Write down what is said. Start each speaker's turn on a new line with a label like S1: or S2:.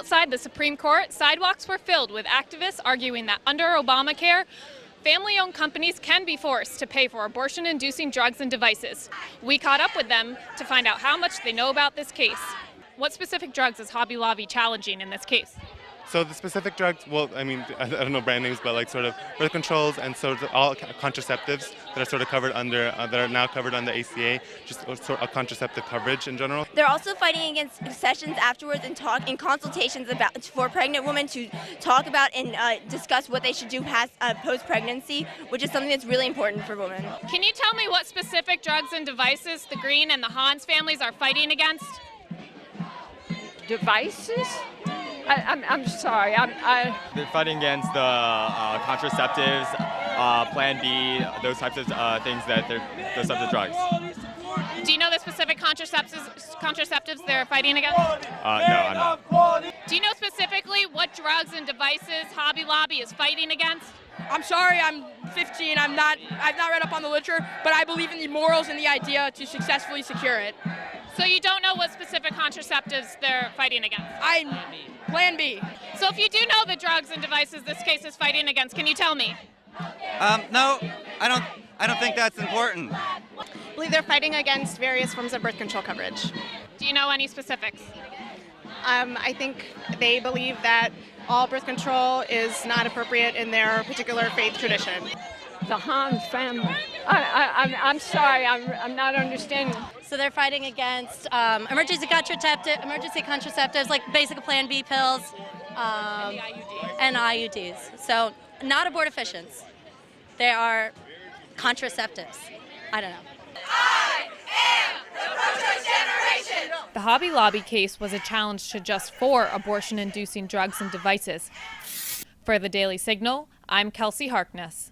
S1: Outside the Supreme Court, sidewalks were filled with activists arguing that under Obamacare, family-owned companies can be forced to pay for abortion-inducing drugs and devices. We caught up with them to find out how much they know about this case. What specific drugs is Hobby Lobby challenging in this case?
S2: So the specific drugs, well, I mean, I don't know brand names, but like sort of birth controls and sort of all contraceptives that are sort of covered under, that are now covered under ACA, just sort of contraceptive coverage in general.
S3: They're also fighting against sessions afterwards and consultations for pregnant women to talk about and discuss what they should do post-pregnancy, which is something that's really important for women.
S1: Can you tell me what specific drugs and devices the Green and the Hans families are fighting against?
S4: Devices? I'm sorry.
S5: They're fighting against the contraceptives, Plan B, those types of things those types of drugs.
S1: Do you know the specific contraceptives they're fighting against?
S5: No, I'm not.
S1: Do you know specifically what drugs and devices Hobby Lobby is fighting against?
S4: I'm sorry. I'm 15. I've not read up on the literature, but I believe in the morals and the idea to successfully secure it.
S1: So you don't know what specific contraceptives they're fighting against?
S4: Plan B.
S1: So if you do know the drugs and devices this case is fighting against, can you tell me?
S6: No, I don't think that's important.
S7: I believe they're fighting against various forms of birth control coverage.
S1: Do you know any specifics?
S7: I think they believe that all birth control is not appropriate in their particular faith tradition.
S4: The Hans family. I'm sorry. I'm not understanding.
S3: So they're fighting against emergency contraceptives like basic Plan B pills and IUDs. So not abortifacients. They are contraceptives. I don't know.
S8: I am the pro-choice generation.
S1: The Hobby Lobby case was a challenge to just 4 abortion-inducing drugs and devices. For the Daily Signal, I'm Kelsey Harkness.